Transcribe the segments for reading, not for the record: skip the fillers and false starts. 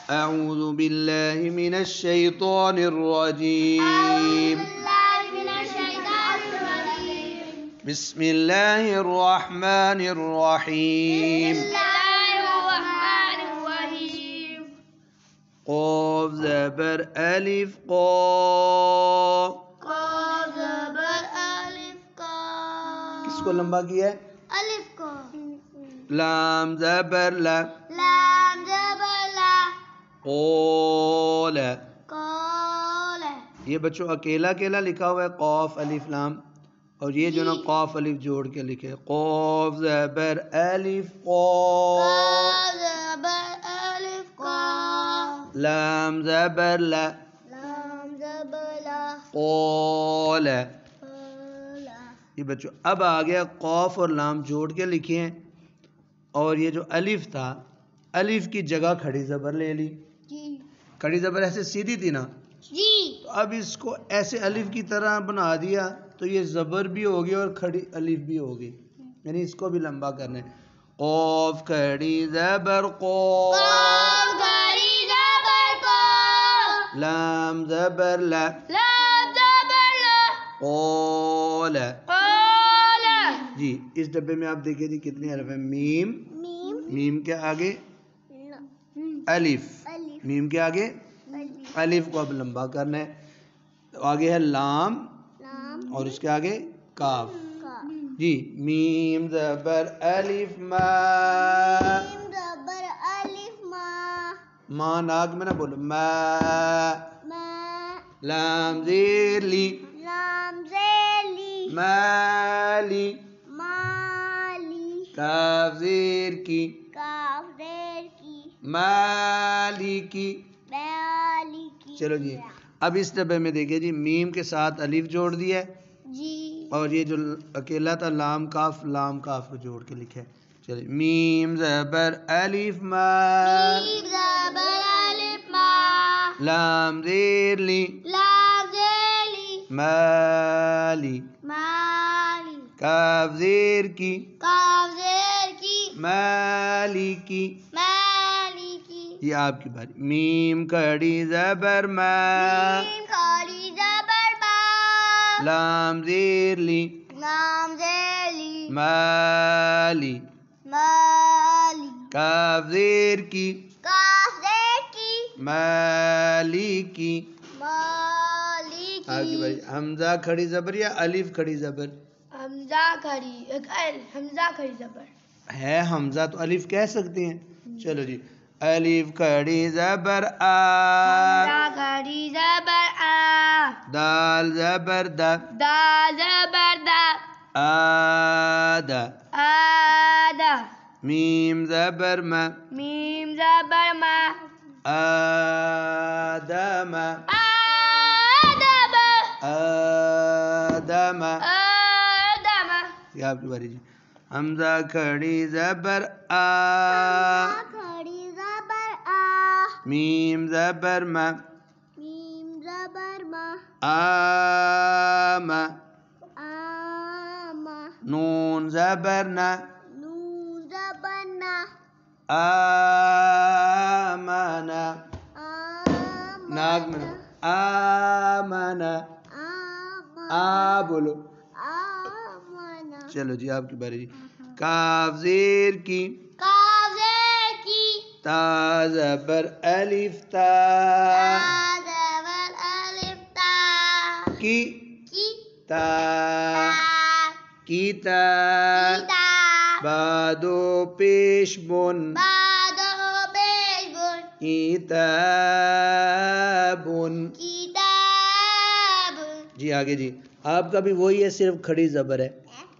أعوذ بالله من الشيطان الرجيم. بسم الله الرحمن الرحيم. قاف زبر ألف قاف. قاف زبر ألف قاف. کس کو لمبا کیا ہے؟ ألف کو. لام زبر لا. لام زبر لا. قول. قال. یہ بچوں اکیلا اکیلا لکھا ہوا ہے قاف الف لام، اور یہ جو نا قاف الف جوڑ کے لکھے قاف زبر الف قاف. قاف زبر ألف قاف. لام زبر لا. لام زبر لا. قول. قال. یہ بچوں اب آ گیا قاف اور لام جوڑ کے لکھے ہیں، اور یہ جو الف تھا الف کی جگہ کھڑی زبر لے لی. جی. کھڑی زبر ایسے سیدھی تھی نا، جی. تو اب اس کو ایسے الف کی طرح بنا دیا تو یہ زبر بھی ہوگی اور کھڑی الف بھی ہوگی، یعنی اس کو بھی لمبا کرنا ہے. قاف کھڑی زبر قاف. قاف کھڑی زبر قاف. لام زبر لا. لام زبر لا. قول. قال. جی اس ڈبے میں آپ دیکھیں جی کتنے حرف ہیں. میم. میم. میم کے آگے الف. الف. میم کے آگے الف. الف کو اب لمبا کرنا ہے. تو آگے ہے لام، لام. اور اس کے آگے کاف. قاف. جی میم زبر الف ما. میم زبر الف ما. ماں ناک میں نہ بولو ما. ما. لام زیر لی. لام زیلی. مالی. مالی. کاف زیر کی. کاف زیر کی. مالی کی. مالی کی. چلو جی اب اس ڈبے میں دیکھیے جی میم کے ساتھ الف جوڑ دیا ہے، جی. اور یہ جو اکیلا تھا لام کاف کو جوڑ کے لکھا ہے. چلیے میم زبر الف ما. میم زبر الف ما. لام زیر لی. لام زیلی. مالی. مالی. کاف زیر کی. کاف زیر کی. مالی کی. مالی کی. یہ آپ کی باری. میم کھڑی زبر ما. میم کھڑی زبر ما. لام زیر لی. لام زیلی. مالی. مالی. کاف زیر کی. کاف زیر کی. مالی کی. مالی آپ کی باری. حمزہ کھڑی زبر یا الف کھڑی زبر؟ حمزہ کھڑی. حمزہ کھڑی زبر ہے حمزہ تو الف کہہ سکتے ہیں. چلو جی الف کھڑی زبر آ. حمزہ کھڑی زبر آ. دال زبر دا. دال زبر دا. آدہ. آدہ. میم زبر ما. میم زبر ما. آدم. آدم. آدم. آدم. یہ آپ کی باری جی. حمزہ کھڑی زبر آ. کھڑی زبر آ. میم زبر ما. میم زبر ما. آم. آم. نون زبر نا. نون زبر نا. آمنا. آمن. ناک میں آمنا. آمن. آ بولو. آمن. چلو جی آپ کی باری جی. کاف زیر کی. کاف زیر کی. تا زبر الف تا. تا زبر الف تا. کی. کی. تا. تا. کیتا. کیتا. بادو پیش بن. بادو پیش بن. کتابن. کتاب. جی آگے جی آپ کا بھی وہی ہے، صرف کھڑی زبر ہے.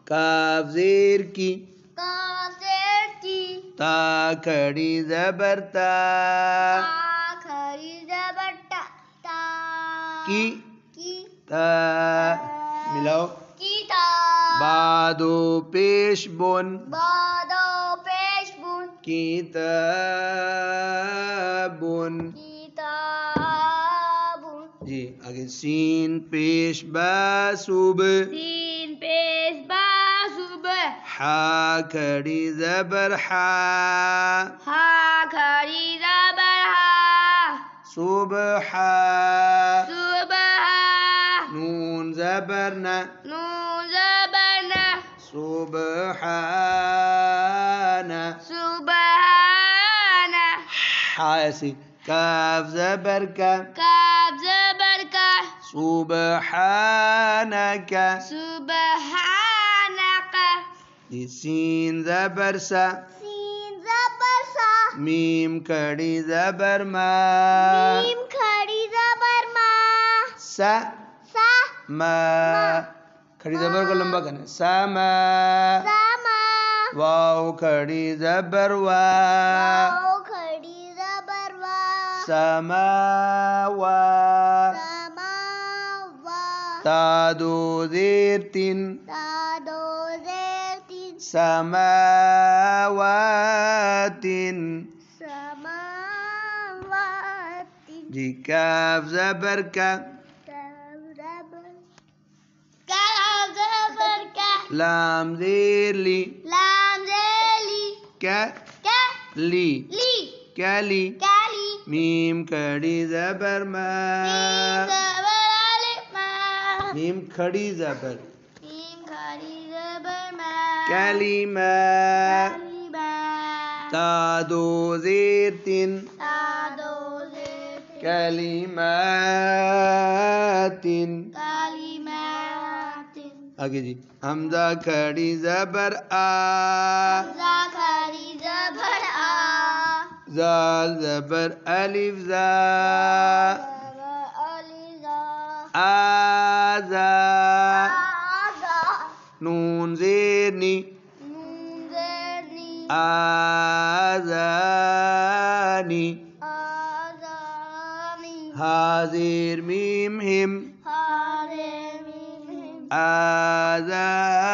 کاف زیر کی. کاف زیر کی. تا کھڑی زبر تا. تا کھڑی زبر تا. تا. کی. کی. تا. ملاؤ. کتاب. بادو پیش بن. بادو پیش بن. کتابن. کتاب. جی آگے سین پیش با صوب. سین پیش با صبح. حا کھڑی زبر حا. ہا کھڑی زبر ہا. صبحا صبح نون زبرنا نون زبرنا سبحانا سبحان ایسی کاف زبر کا کاف زبر کا سبحانك سبحانك سین زبر سا سین زبر سا میم کڑی زبر ما میم کھڑی زبر ما سا سا ما کھڑی زبر کو لمبا کرنا سما سما واو کھڑی زبر وا واو کھڑی زبر وا سماوا سما وا تا دو زیر تین تا دو زیر تین سماوات سماوات جی کاف زبر کا کاف زبر کا لام زیر لی لام ذیلی کیا کا لی لی کیا لی کالی میم کھڑی زبر ما زبر الف ما میم کھڑی زبر میم کھڑی زبر ما کلمہ کلمہ تا دو زیر تین تا دو زیر کلمات کلمات آگے جی حمزہ کھڑی زبر آ حمزہ کھڑی زبر آ زال زبر الف زا زبر الف زا آزا آزا نون زیر نی نون زیر نی آزانی آزانی حاضر میم ہم حاضر میم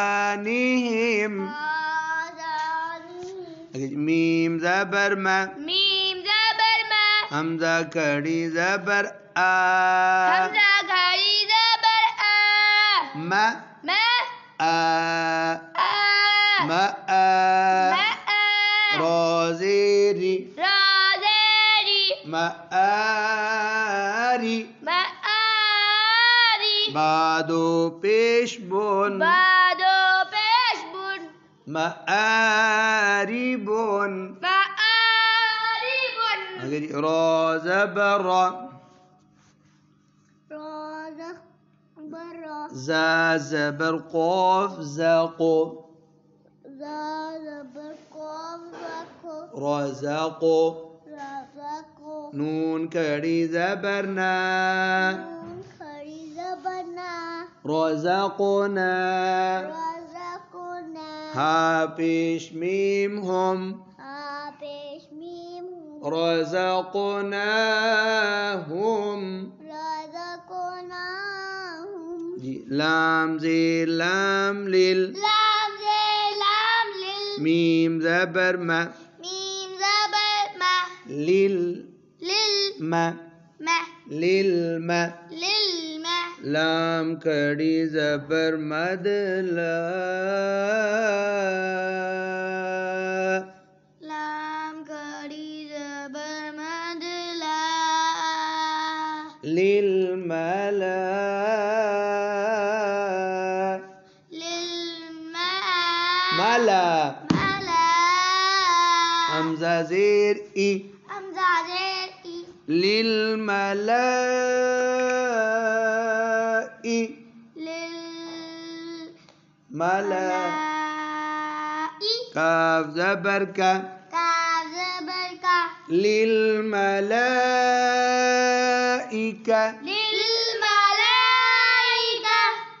آذانہم آزانی آگے جی میم زبر ما میم زبر ما حمزہ کھڑی زبر آ حمزہ کھڑی زبر آ ما ما آ آ ما آ ما آ را زیری را زیری ما آری ما آری بادو پیش بون بادو پیش بون ما آری بون ما آری بون آگے جی را زبر را را زبر را زا زبر قوف زاقو زا زبر قوف زکو رزقو رزقو نون کھڑی زبر نا نون کھڑی زبر نا رزقنا رزقنا ہا پیش میم ہم ہا پیش میم رزقناہم رزقناہم جی لام زیر لام لیل لام زیر لام لل میم زبر ما میم زبر ما لیل لل ما ما لیل ما لل ما لام کھڑی زبر مد لا لام کھڑی زبر مد لا للملا للما ملا ملا حمزہ زیر ای حمزہ زیر ای للملائی ملا کاف زبر کا کاف زبر کا للملائکہ للملائکہ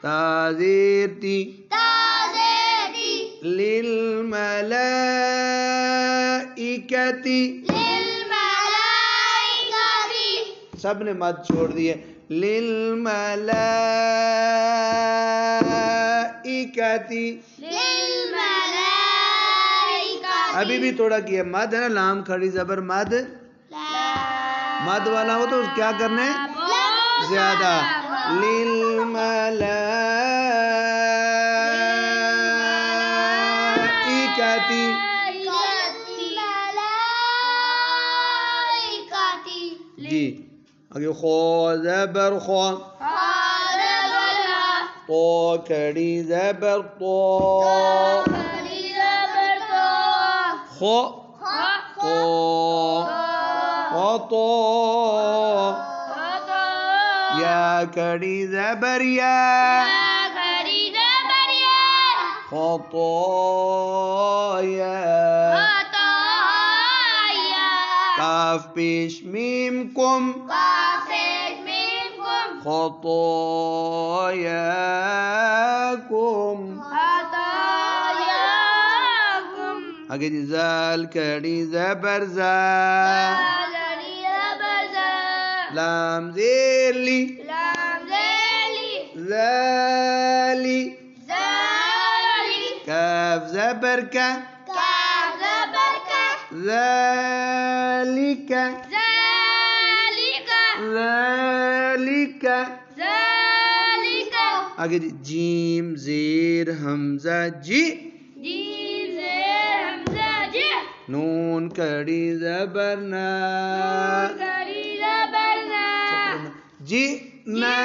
تا زیر تی تا زیر تی للملائکتی للملائکتی سب نے مد چھوڑ دی ہے للملائکتی للملائکتی ابھی بھی تھوڑا کیا مد ہے نا لام کھڑی زبر مد مد والا ہو تو کیا کرنا ہے زیادہ للملائکتی جی آگے خو زبر خو تو کھڑی زبر تو خو تو تو یا کھڑی زبر یا خطایا کاف پیش میم کم خطاياكم آگے جی زال کھڑی زبر زا لام زیلی زالی کاف زبر کا ذالک ذالک آگے جی جیم زیر حمزہ جی نون کھڑی زبر نا جی نا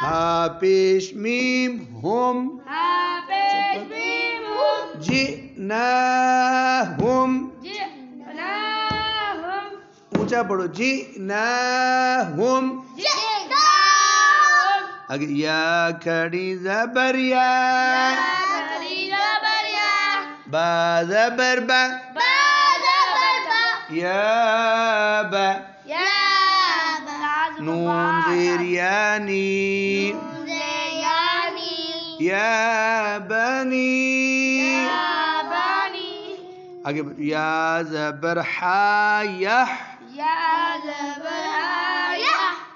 ہا پیش میم ہم جی نا ہم اونچا پڑھو جی نا ہم آگے یا کھڑی زبر یا با زبر با یا با نون زیر یانی یا بنی آگے یا زبر حا یح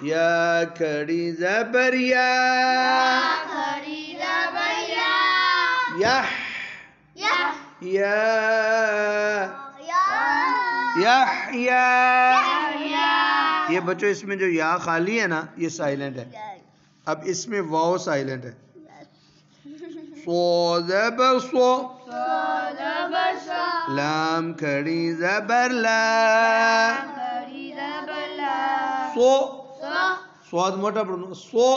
یا کھڑی زبر یا یح یا یحیا یہ بچوں اس میں جو یا خالی ہے نا یہ سائلنٹ ہے. اب اس میں واو سائلنٹ ہے. صو زبر صو لام کھڑی زبر لا صو صاد موٹا پڑھنا صو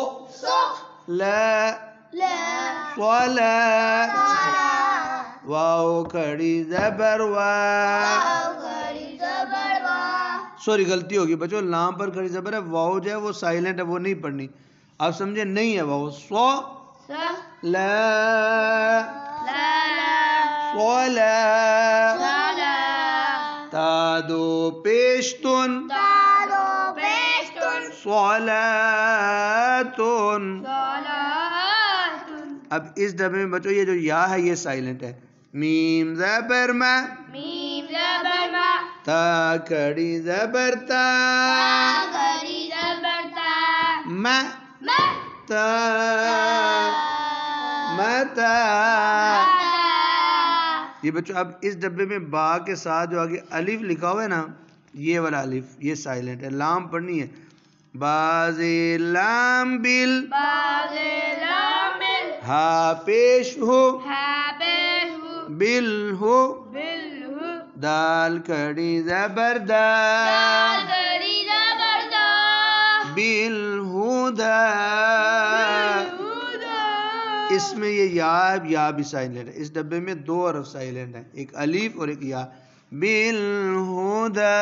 لا صلا واو کھڑی زبر وا سوری غلطی ہوگی بچوں لام پر کھڑی زبر ہے واو جو ہے وہ سائلنٹ ہے وہ نہیں پڑھنی آپ سمجھے نہیں ہے واو صو لا صلا تادو پیشتن صلاتن. اب اس ڈبے میں بچوں یہ جو یا ہے یہ سائلنٹ ہے. میم زبر ما تا کھڑی زبر تا ما تا متا. یہ بچوں اب اس ڈبے میں با کے ساتھ جو آگے الف لکھا ہوا ہے نا یہ والا الف یہ سائلنٹ ہے. لام پڑھنی ہے باز لام بل ہا پیش ہو بل ہو دال کھڑی زبر دا بل ہدا. اس میں یہ یا بھی سائلنٹ ہے. اس ڈبے میں دو حرف سائلنٹ ہیں ایک الف اور ایک یا. بالہدا